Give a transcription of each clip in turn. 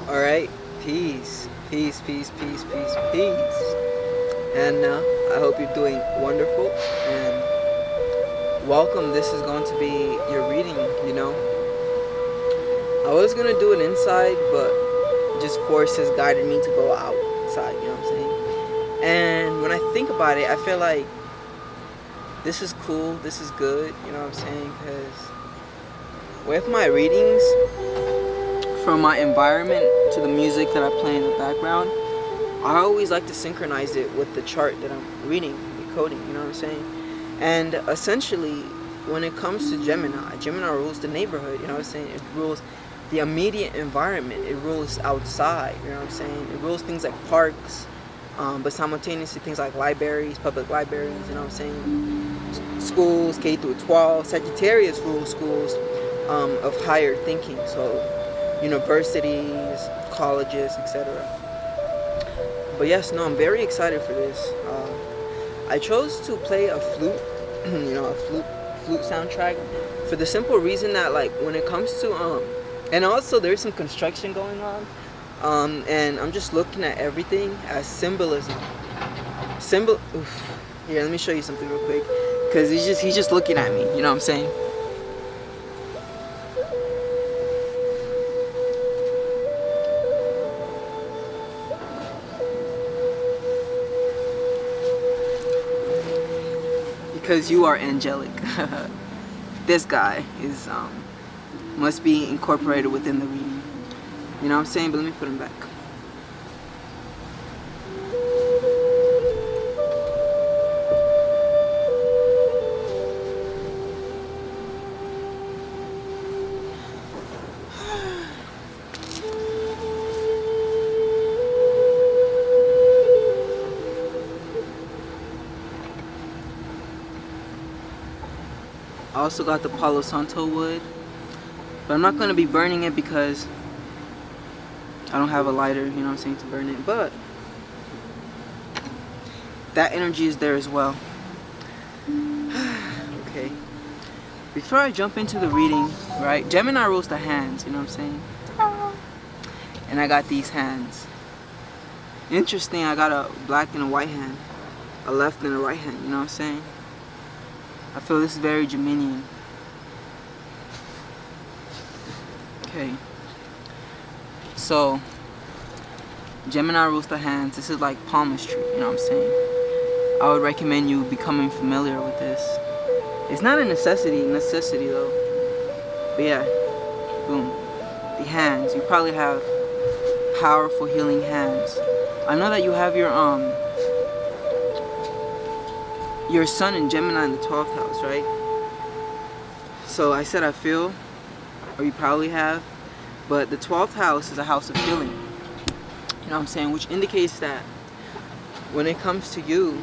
Alright, peace. Peace, peace, peace, peace, peace. And I hope you're doing wonderful and welcome. This is going to be your reading, you know. I was gonna do it inside, but just forces guided me to go outside, you know what I'm saying? And when I think about it, I feel like this is cool, this is good, you know what I'm saying? Because with my readings, from my environment to the music that I play in the background, I always like to synchronize it with the chart that I'm reading, decoding, you know what I'm saying? And essentially, when it comes to Gemini rules the neighborhood, you know what I'm saying? It rules the immediate environment, it rules outside, you know what I'm saying? It rules things like parks, but simultaneously things like libraries, public libraries, you know what I'm saying? Schools, K through 12. Sagittarius rules schools of higher thinking, so universities, colleges, etc. But yes, no, I'm very excited for this. I chose to play a flute, a flute soundtrack, for the simple reason that, like, when it comes to and also there's some construction going on, and I'm just looking at everything as symbolism. Oof. Here, let me show you something real quick, cause he's just looking at me. You know what I'm saying? Because you are angelic. This guy is must be incorporated within the reading. You know what I'm saying? But let me put him back. I also got the Palo Santo wood, but I'm not going to be burning it because I don't have a lighter, you know what I'm saying, to burn it. But that energy is there as well. Okay. Before I jump into the reading, right, Gemini rules the hands, you know what I'm saying? And I got these hands. Interesting, I got a black and a white hand, a left and a right hand, you know what I'm saying? I feel this is very Geminian. Okay. So, Gemini rules the hands. This is like palmistry, you know what I'm saying? I would recommend you becoming familiar with this. It's not a necessity though. But yeah, boom. The hands. You probably have powerful healing hands. I know that you have your sun in Gemini in the 12th house, right? So I said I feel, or you probably have, but the 12th house is a house of healing. You know what I'm saying? Which indicates that when it comes to you,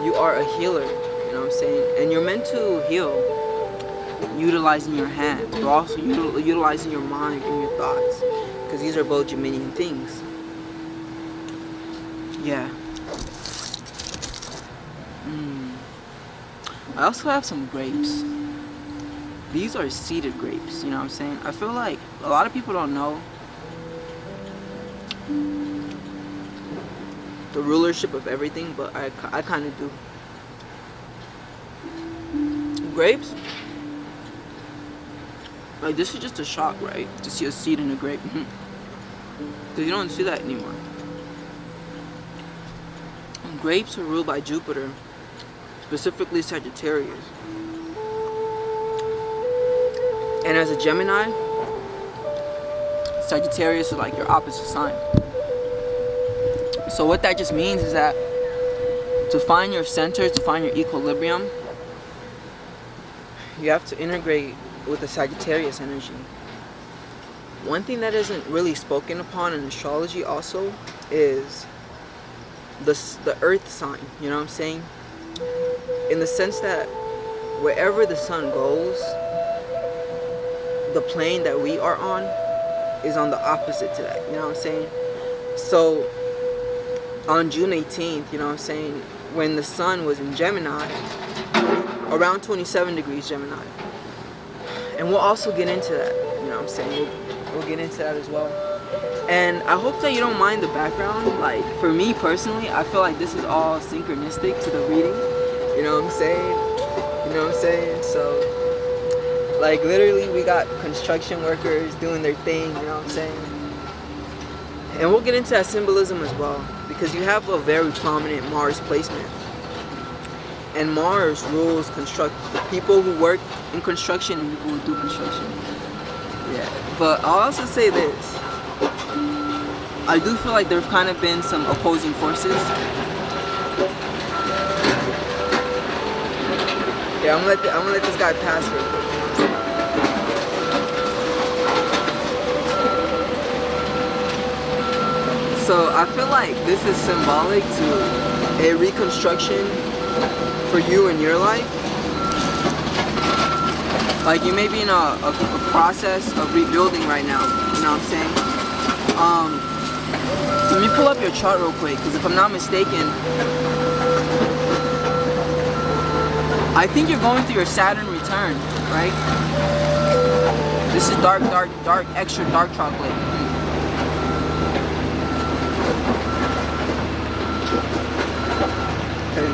you are a healer, you know what I'm saying? And you're meant to heal utilizing your hands, but also utilizing your mind and your thoughts, because these are both Geminian things. Yeah. I also have some grapes. These are seeded grapes, you know what I'm saying? I feel like a lot of people don't know the rulership of everything, but I kind of do. Grapes, like, this is just a shock, right? To see a seed in a grape. Because you don't see that anymore. Grapes are ruled by Jupiter, specifically Sagittarius. And as a Gemini, Sagittarius is like your opposite sign. So what that just means is that to find your center, to find your equilibrium, you have to integrate with the Sagittarius energy. One thing that isn't really spoken upon in astrology also is the earth sign, you know what I'm saying? In the sense that wherever the sun goes, the plane that we are on is on the opposite to that, you know what I'm saying? So on June 18th, you know what I'm saying, when the sun was in Gemini, around 27 degrees Gemini. And we'll also get into that, you know what I'm saying? we'll get into that as well. And I hope that you don't mind the background. Like, for me personally, I feel like this is all synchronistic to the reading. You know what I'm saying? You know what I'm saying? So, like, literally, we got construction workers doing their thing, you know what I'm saying? And we'll get into that symbolism as well, because you have a very prominent Mars placement. And Mars rules people who work in construction and people who do construction. Yeah. But I'll also say this. I do feel like there's kind of been some opposing forces. Yeah, I'm gonna let this guy pass real quick. So I feel like this is symbolic to a reconstruction for you in your life. Like, you may be in a process of rebuilding right now, you know what I'm saying? Let me pull up your chart real quick, because if I'm not mistaken, I think you're going through your Saturn return, right? This is dark, extra dark chocolate. Okay.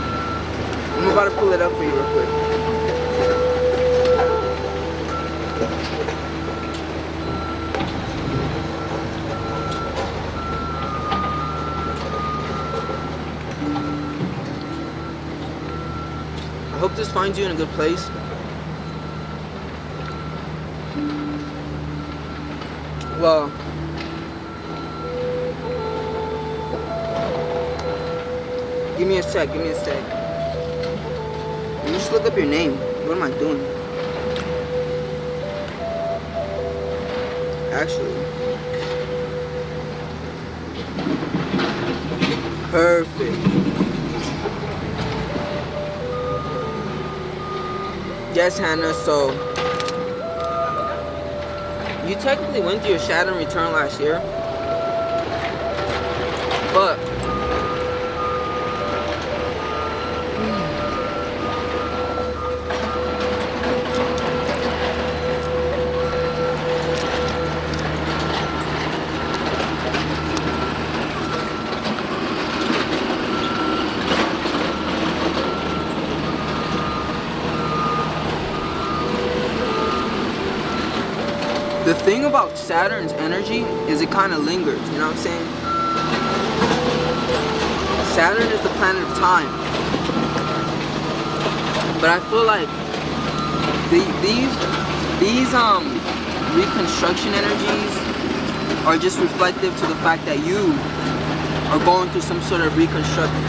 I'm about to pull it up for you real quick. I hope this finds you in a good place. Well, give me a sec. Let me just look up your name. What am I doing? Actually. Perfect. Yes, Hannah, so you technically went through your Saturn return last year, but the thing about Saturn's energy is it kind of lingers, you know what I'm saying? Saturn is the planet of time. But I feel like these reconstruction energies are just reflective to the fact that you are going through some sort of reconstruction.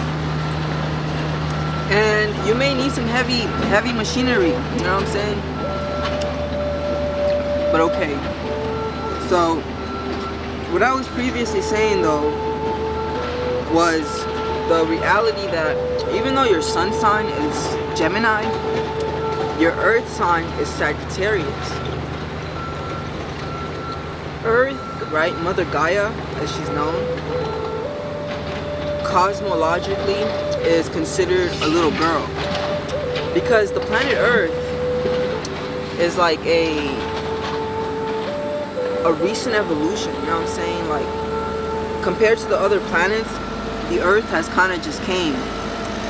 And you may need some heavy machinery, you know what I'm saying? But okay, so what I was previously saying though was the reality that even though your sun sign is Gemini, your earth sign is Sagittarius. Earth, right, Mother Gaia, as she's known, cosmologically is considered a little girl, because the planet Earth is like a recent evolution, you know what I'm saying? Like, compared to the other planets, the Earth has kind of just came.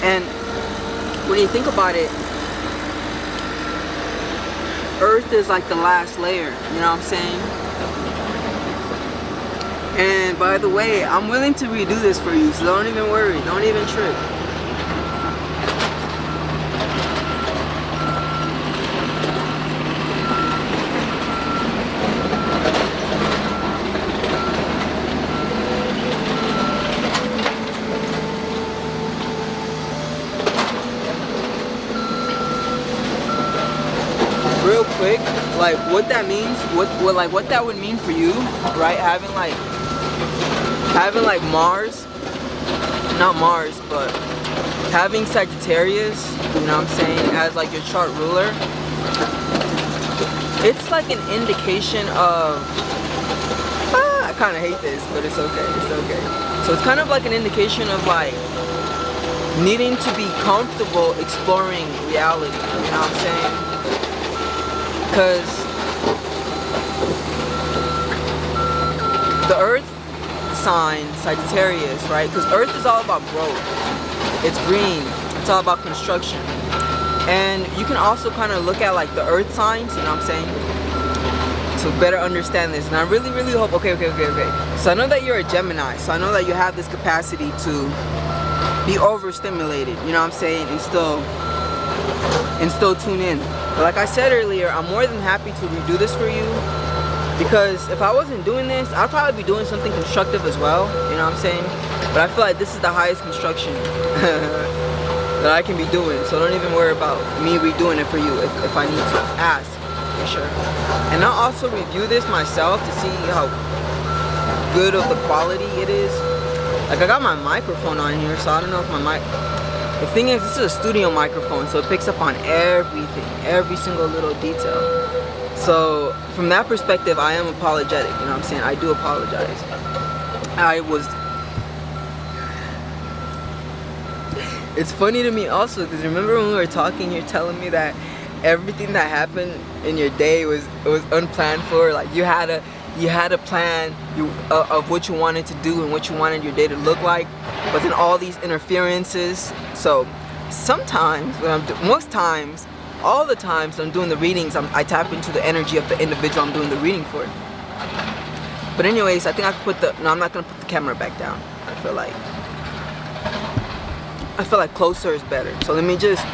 And when you think about it, Earth is like the last layer, you know what I'm saying? And by the way, I'm willing to redo this for you, so don't even worry, don't even trip. Real quick, like what that means, what that would mean for you, right? Having like Mars, not Mars, but having Sagittarius, you know what I'm saying, as like your chart ruler, it's like an indication of, I kind of hate this, but it's okay. So it's kind of like an indication of like needing to be comfortable exploring reality, you know what I'm saying? Because sign, Sagittarius, right? Because Earth is all about growth. It's green. It's all about construction. And you can also kind of look at like the Earth signs, you know what I'm saying? To better understand this. And I really, really hope, okay. So I know that you're a Gemini. So I know that you have this capacity to be overstimulated, you know what I'm saying? And still tune in. But like I said earlier, I'm more than happy to redo this for you. Because if I wasn't doing this, I'd probably be doing something constructive as well, you know what I'm saying? But I feel like this is the highest construction that I can be doing. So don't even worry about me redoing it for you if I need to. Ask, for sure. And I'll also review this myself to see how good of the quality it is. Like I got my microphone on here, so I don't know if my mic... The thing is, this is a studio microphone, so it picks up on everything, every single little detail. So from that perspective, I am apologetic, you know what I'm saying? I do apologize. It's funny to me also, because remember when we were talking, you're telling me that everything that happened in your day was unplanned for. Like you had a plan of what you wanted to do and what you wanted your day to look like, but then all these interferences. So sometimes, most times, all the times I'm doing the readings, I tap into the energy of the individual I'm doing the reading for. But anyways, I think I could put no, I'm not gonna put the camera back down. I feel like closer is better. So let me just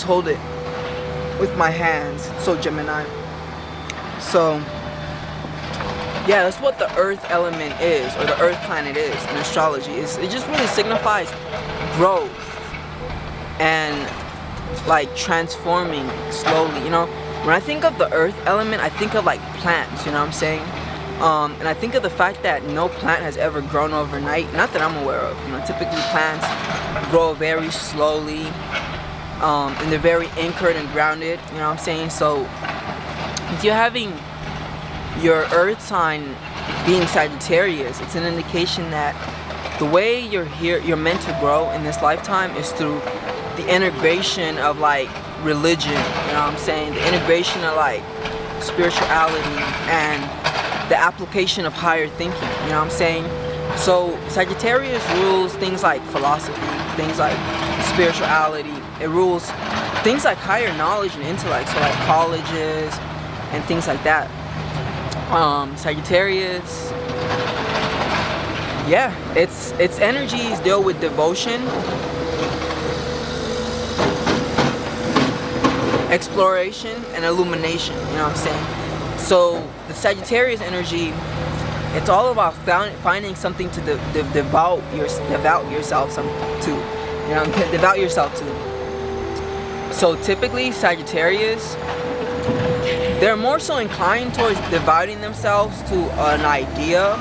hold it with my hands. So Gemini. So yeah, that's what the Earth element is, or the Earth planet is in astrology. It just really signifies growth and like transforming slowly, you know. When I think of the Earth element, I think of like plants, you know what I'm saying? And I think of the fact that no plant has ever grown overnight, not that I'm aware of. You know, typically plants grow very slowly, and they're very anchored and grounded, you know what I'm saying? So if you're having your Earth sign being Sagittarius, it's an indication that the way you're meant to grow in this lifetime is through the integration of like religion, you know what I'm saying? The integration of like spirituality and the application of higher thinking, you know what I'm saying? So Sagittarius rules things like philosophy, things like spirituality. It rules things like higher knowledge and intellect, so like colleges and things like that. Sagittarius, yeah, its energies deal with devotion, exploration, and illumination, you know what I'm saying? So the Sagittarius energy, it's all about finding something to devote yourself to, you know, devote yourself to. So typically Sagittarius, they're more so inclined towards dividing themselves to an idea,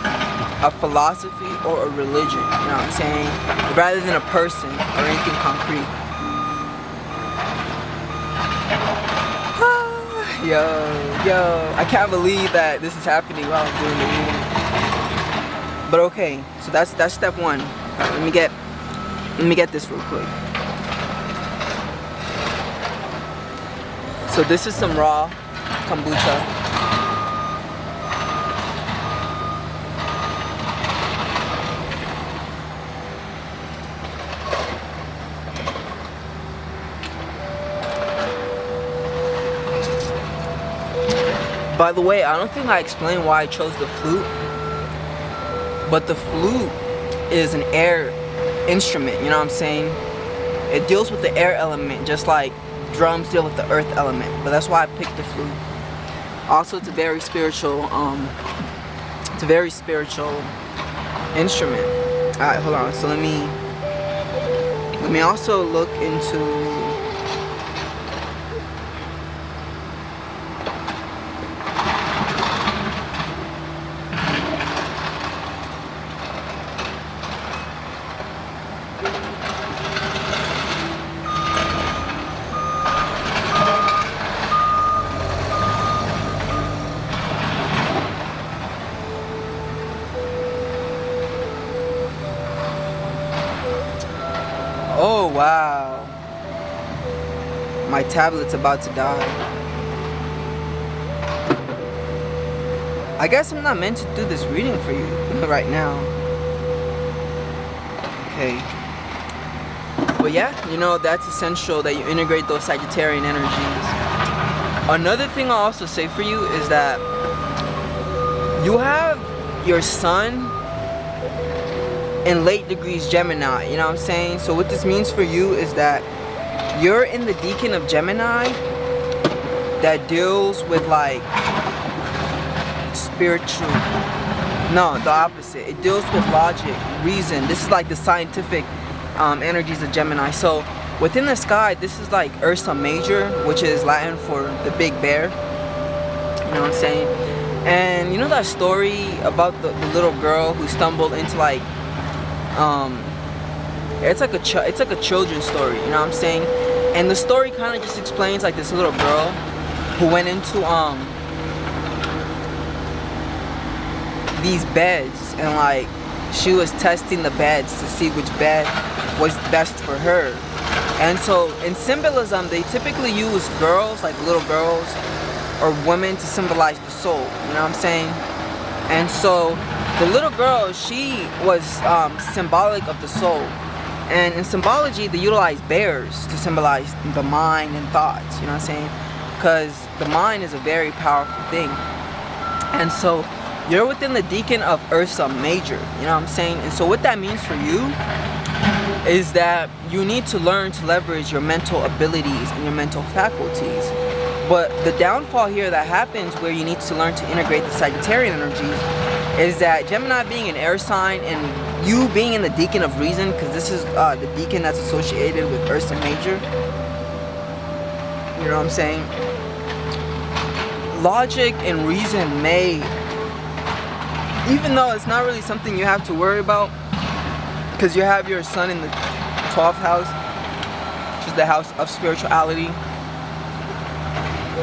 a philosophy, or a religion, you know what I'm saying? Rather than a person or anything concrete. Yo, I can't believe that this is happening while I'm doing the reading. But okay, so that's step one. Right, let me get this real quick. So this is some raw kombucha. By the way, I don't think I explained why I chose the flute, but the flute is an air instrument, you know what I'm saying? It deals with the air element, just like drums deal with the earth element, but that's why I picked the flute. Also, it's a very spiritual instrument. Alright, hold on. So let me also look into oh wow, my tablet's about to die. I guess I'm not meant to do this reading for you right now. Okay. But yeah, you know, that's essential that you integrate those Sagittarian energies. Another thing I'll also say for you is that you have your sun in late degrees Gemini, you know what I'm saying? So what this means for you is that you're in the decan of Gemini that deals with like spiritual, no, the opposite. It deals with logic, reason. This is like the scientific energies of Gemini. So within the sky, this is like Ursa Major, which is Latin for the big bear, you know what I'm saying? And you know that story about the little girl who stumbled into like it's like a children's story, you know what I'm saying? And the story kind of just explains like this little girl who went into these beds, and like she was testing the beds to see which bed was best for her. And so in symbolism, they typically use girls, like little girls or women, to symbolize the soul, you know what I'm saying? And so the little girl, she was symbolic of the soul. And in symbology, they utilize bears to symbolize the mind and thoughts, you know what I'm saying? Because the mind is a very powerful thing. And so you're within the decan of Ursa Major, you know what I'm saying? And so what that means for you is that you need to learn to leverage your mental abilities and your mental faculties. But the downfall here that happens, where you need to learn to integrate the Sagittarian energies, is that Gemini being an air sign and you being in the decan of reason, because this is the decan that's associated with Ursa Major, you know what I'm saying? Logic and reason may, even though it's not really something you have to worry about, because you have your sun in the 12th house, which is the house of spirituality.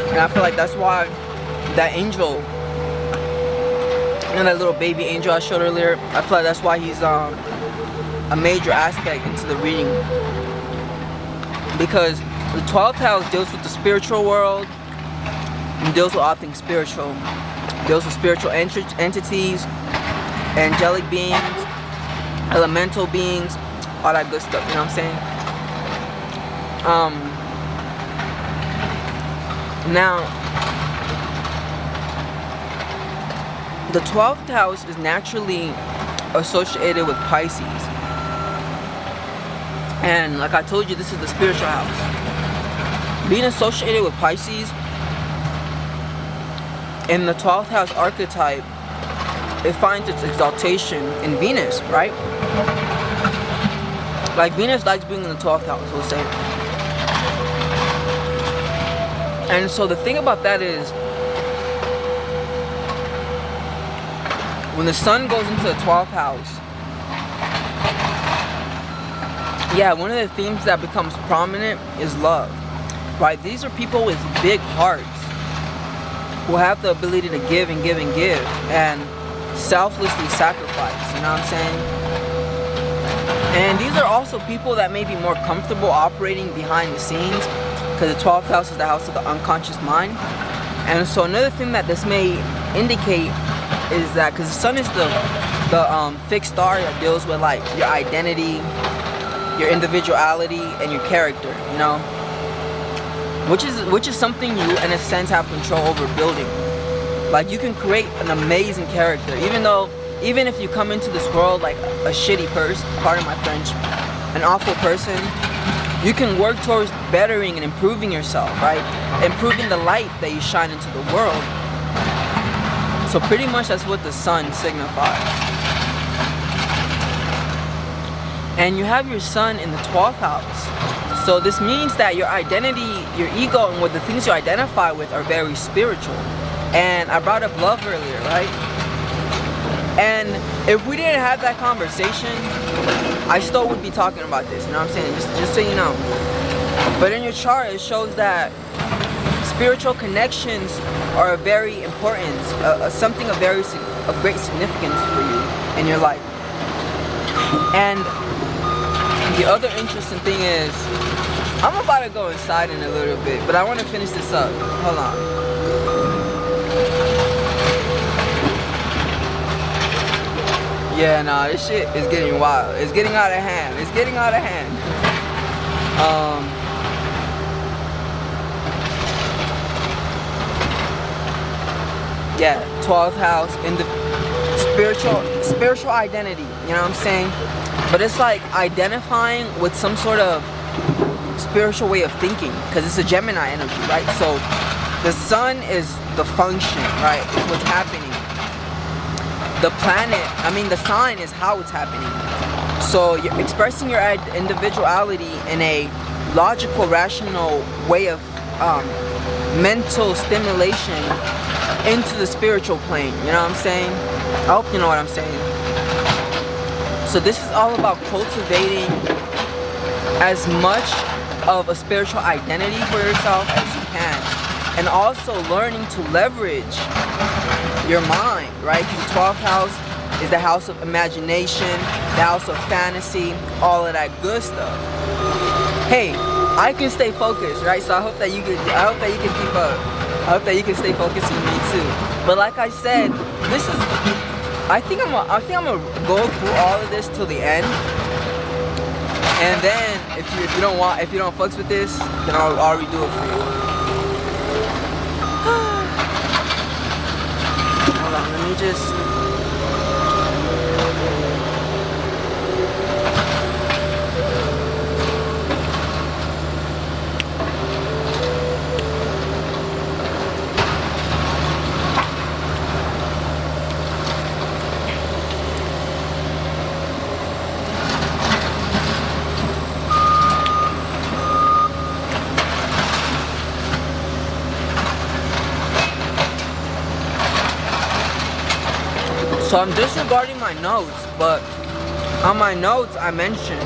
And I feel like that's why that angel, you know, that little baby angel I showed earlier, I feel like that's why he's a major aspect into the reading. Because the 12th house deals with the spiritual world and deals with all things spiritual. Deals with spiritual entities, angelic beings, elemental beings, all that good stuff, you know what I'm saying? Now, the 12th house is naturally associated with Pisces. And like I told you, this is the spiritual house. Being associated with Pisces, in the 12th house archetype, it finds its exaltation in Venus, right? Like Venus likes being in the 12th house, we'll say. And so the thing about that is, when the sun goes into the 12th house, yeah, one of the themes that becomes prominent is love, right? These are people with big hearts who have the ability to give and give and give and selflessly sacrifice, you know what I'm saying? And these are also people that may be more comfortable operating behind the scenes, because the 12th house is the house of the unconscious mind. And so another thing that this may indicate is that, because the sun is the fixed star that deals with like your identity, your individuality, and your character, you know, which is something you in a sense have control over building. Like you can create an amazing character, even if you come into this world like a shitty person, pardon my French, an awful person, you can work towards bettering and improving yourself, right? Improving the light that you shine into the world. So pretty much that's what the sun signifies. And you have your sun in the 12th house. So this means that your identity, your ego, and what the things you identify with are very spiritual. And I brought up love earlier, right? And if we didn't have that conversation, I still would be talking about this, you know what I'm saying? Just so you know. But in your chart, it shows that spiritual connections are very important, something of great significance for you in your life. And the other interesting thing is, I'm about to go inside in a little bit, but I want to finish this up. Hold on. Yeah, nah, this shit is getting wild. It's getting out of hand. It's getting out of hand. Yeah, 12th house in the spiritual identity. You know what I'm saying? But it's like identifying with some sort of spiritual way of thinking, because it's a Gemini energy, right? So the sun is the function, right? It's what's happening. The planet, the sign is how it's happening. So you're expressing your individuality in a logical, rational way of mental stimulation into the spiritual plane. You know what I'm saying? I hope you know what I'm saying. So this is all about cultivating as much of a spiritual identity for yourself as you can, and also learning to leverage your mind, right? Because the 12th house is the house of imagination, the house of fantasy, all of that good stuff. Hey, I can stay focused, right? So I hope that you can keep up. I hope that you can stay focused with me too. But like I said, this is, I think I'm gonna go through all of this till the end. And then if you don't fucks with this, then I'll redo it for you. Hold on, let me just. So I'm disregarding my notes, but on my notes I mentioned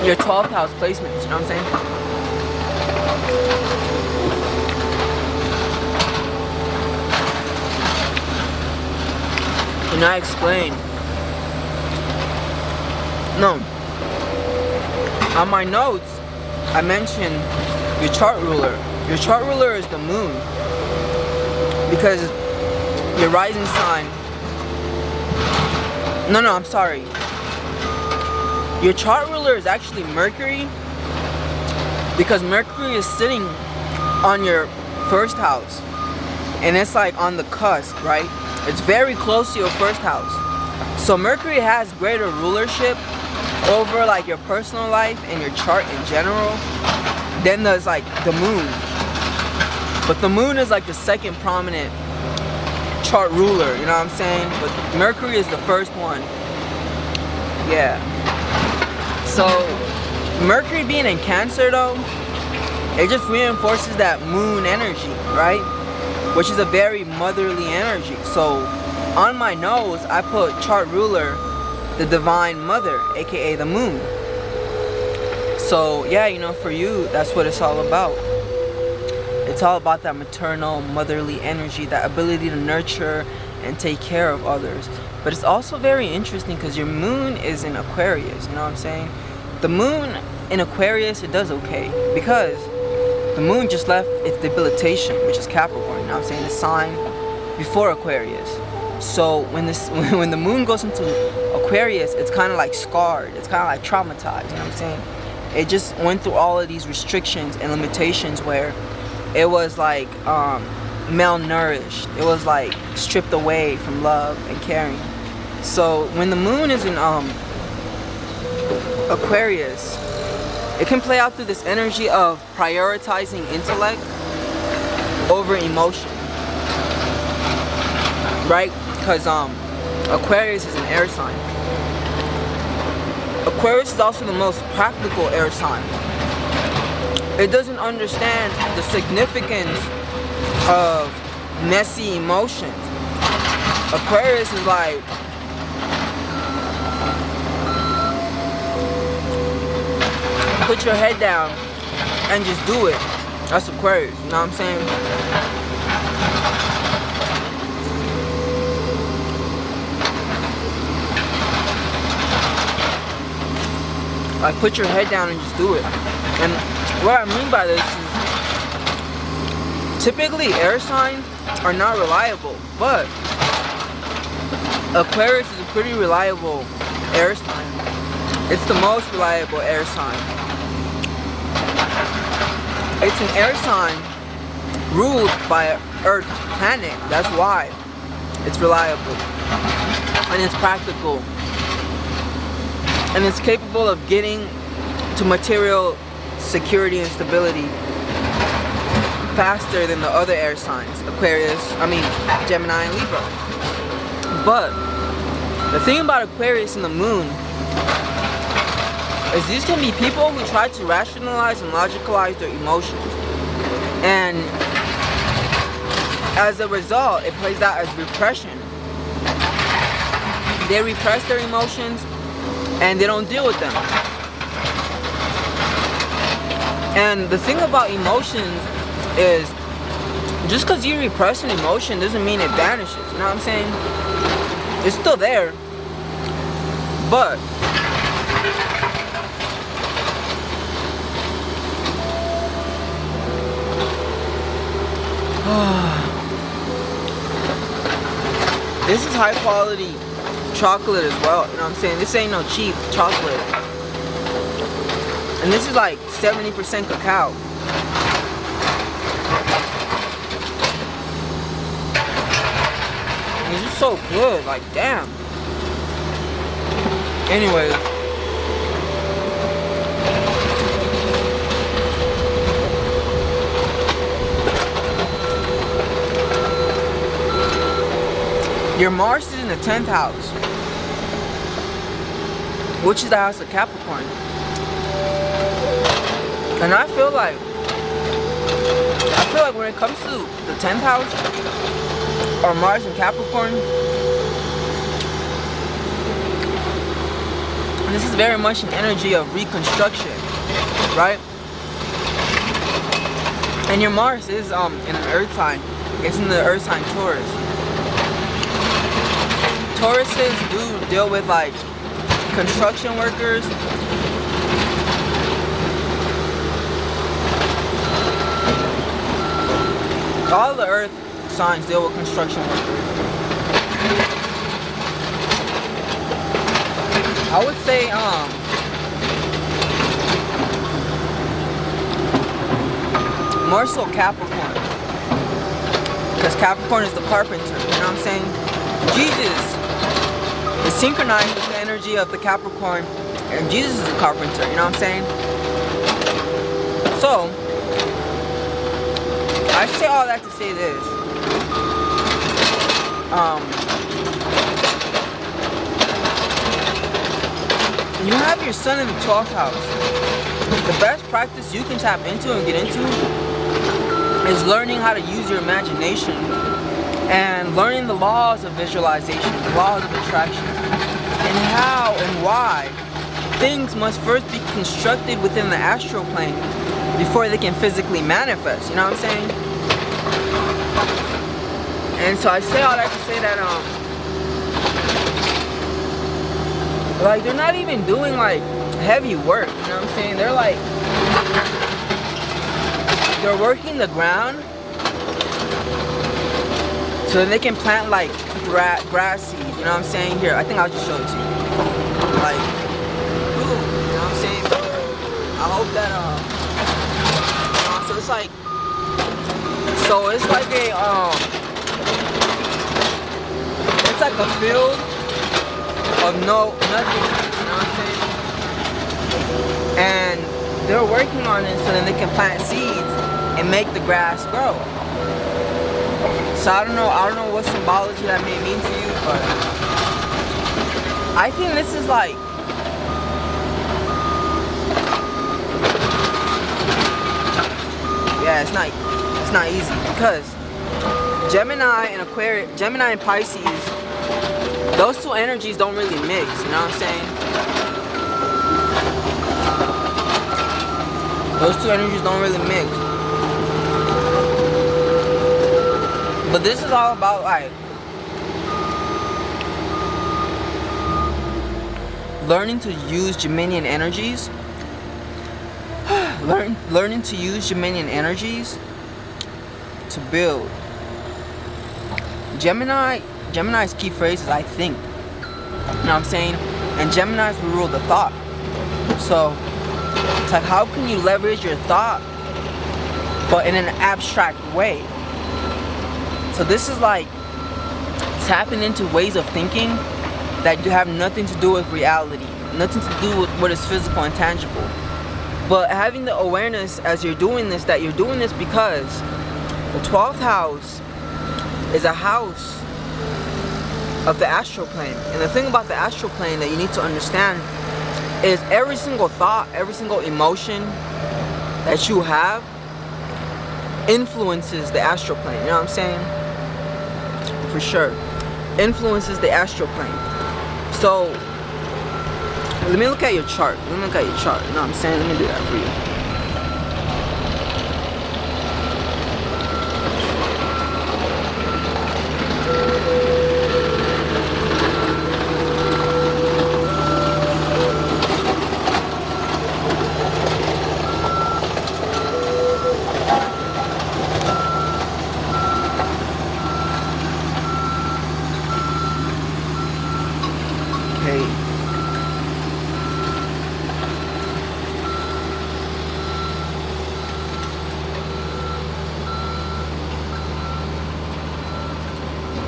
your 12th house placements, you know what I'm saying? And I explained. No. On my notes, I mentioned your chart ruler. Your chart ruler is the moon. Because your rising sign. No, I'm sorry. Your chart ruler is actually Mercury. Because Mercury is sitting on your first house. And it's like on the cusp, right? It's very close to your first house. So Mercury has greater rulership over like your personal life and your chart in general. Then there's like the moon. But the moon is like the second prominent chart ruler, you know what I'm saying? But Mercury is the first one. Yeah. So Mercury being in Cancer though, it just reinforces that moon energy, right? Which is a very motherly energy. So on my nose, I put chart ruler, the divine mother, aka the moon. So yeah, for you, that's what it's all about. It's all about that maternal, motherly energy, that ability to nurture and take care of others. But it's also very interesting because your moon is in Aquarius, you know what I'm saying? The moon in Aquarius, it does okay because the moon just left its debilitation, which is Capricorn, you know what I'm saying? The sign before Aquarius. So when the moon goes into Aquarius, it's kind of like scarred, it's kind of like traumatized, you know what I'm saying? It just went through all of these restrictions and limitations where it was like malnourished. It was like stripped away from love and caring. So when the moon is in Aquarius, it can play out through this energy of prioritizing intellect over emotion, right? Because Aquarius is an air sign. Aquarius is also the most practical air sign. It doesn't understand the significance of messy emotions. Aquarius is like, put your head down and just do it. That's Aquarius, you know what I'm saying? Like, put your head down and just do it. And what I mean by this is, typically air signs are not reliable, but Aquarius is a pretty reliable air sign. It's the most reliable air sign. It's an air sign ruled by an Earth planet. That's why it's reliable. And it's practical. And it's capable of getting to material security and stability faster than the other air signs, Gemini and Libra. But the thing about Aquarius and the moon is these can be people who try to rationalize and logicalize their emotions, and as a result it plays out as repression. They repress their emotions and they don't deal with them. And the thing about emotions is, just because you repress an emotion doesn't mean it vanishes, you know what I'm saying? It's still there, but this is high quality chocolate as well, you know what I'm saying? This ain't no cheap chocolate. And this is like 70% cacao. And it's just so good, like damn. Anyway. Your Mars is in the 10th house, which is the house of Capricorn. And I feel like when it comes to the 10th house, or Mars and Capricorn, this is very much an energy of reconstruction, right? And your Mars is in an earth sign. It's in the earth sign Taurus. Tauruses do deal with like construction workers, all the earth signs deal with construction workers. I would say more so Capricorn, because Capricorn is the carpenter, you know what I'm saying? Jesus is synchronized with the energy of the Capricorn, and Jesus is the carpenter, you know what I'm saying? So I say all that to say this. You have your sun in the 12th house. The best practice you can tap into and get into is learning how to use your imagination and learning the laws of visualization, the laws of attraction, and how and why things must first be constructed within the astral plane before they can physically manifest, you know what I'm saying? And so I say all that to say that like they're not even doing like heavy work, you know what I'm saying? They're working the ground so that they can plant like grass seeds, you know what I'm saying? Here, I think I'll just show it to you. Like, boom, you know what I'm saying? I hope that so it's like it's like a field of nothing, you know what I'm saying? And they're working on it so that they can plant seeds and make the grass grow. So I don't know what symbology that may mean to you, but I think this is like it's not easy, because Gemini and Aquarius, Gemini and Pisces, those two energies don't really mix, you know what I'm saying? Those two energies don't really mix. But this is all about like learning to use Geminian energies. Learning to use Geminian energies to build. Gemini Gemini's key phrase is I think. You know what I'm saying? And Geminis will rule the thought. So it's like, how can you leverage your thought but in an abstract way? So this is like tapping into ways of thinking that do have nothing to do with reality, nothing to do with what is physical and tangible. But having the awareness as you're doing this, that you're doing this because the 12th house is a house of the astral plane. And the thing about the astral plane that you need to understand is every single thought, every single emotion that you have influences the astral plane. You know what I'm saying? For sure. Influences the astral plane. So let me look at your chart. Let me look at your chart. You know what I'm saying? Let me do that for you.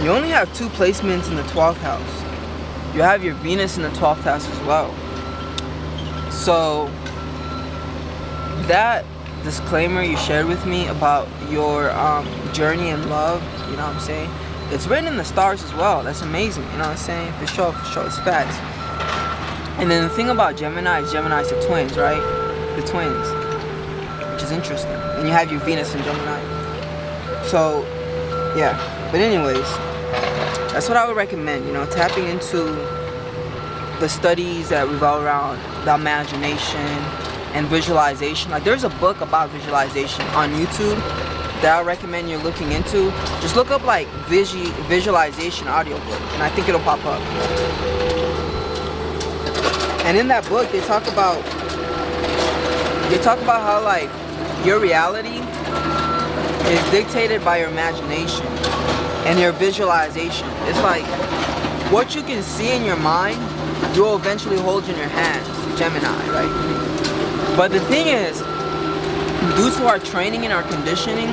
You only have 2 placements in the 12th house. You have your Venus in the 12th house as well. So that disclaimer you shared with me about your journey in love, you know what I'm saying? It's written in the stars as well. That's amazing, you know what I'm saying? For sure, it's facts. And then the thing about Gemini is Gemini's the twins, right? The twins, which is interesting. And you have your Venus in Gemini. So, yeah. But anyways, that's what I would recommend, you know, tapping into the studies that revolve around the imagination and visualization. Like, there's a book about visualization on YouTube that I recommend you're looking into. Just look up like visualization audiobook, and I think it'll pop up. And in that book, they talk about how like your reality is dictated by your imagination and your visualization. It's like what you can see in your mind, you will eventually hold in your hands, Gemini, right? But the thing is, due to our training and our conditioning,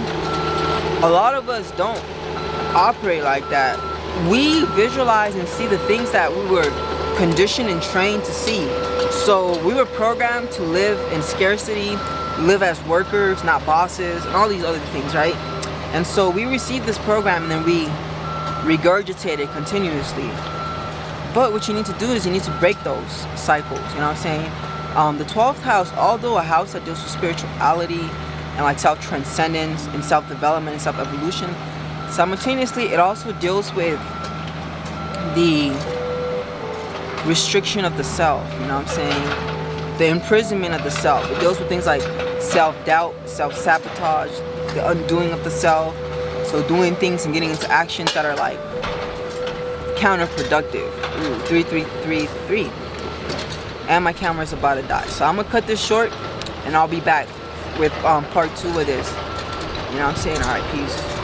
a lot of us don't operate like that. We visualize and see the things that we were conditioned and trained to see. So we were programmed to live in scarcity, live as workers, not bosses, and all these other things, right? And so we receive this program and then we regurgitate it continuously. But what you need to do is you need to break those cycles, you know what I'm saying? The 12th house, although a house that deals with spirituality and like self-transcendence and self-development and self-evolution, simultaneously it also deals with the restriction of the self, you know what I'm saying? The imprisonment of the self. It deals with things like self-doubt, self-sabotage, the undoing of the self. So doing things and getting into actions that are like counterproductive. Ooh, 3333. And my camera's about to die. So I'm gonna cut this short and I'll be back with part 2 of this. You know what I'm saying? Alright, peace.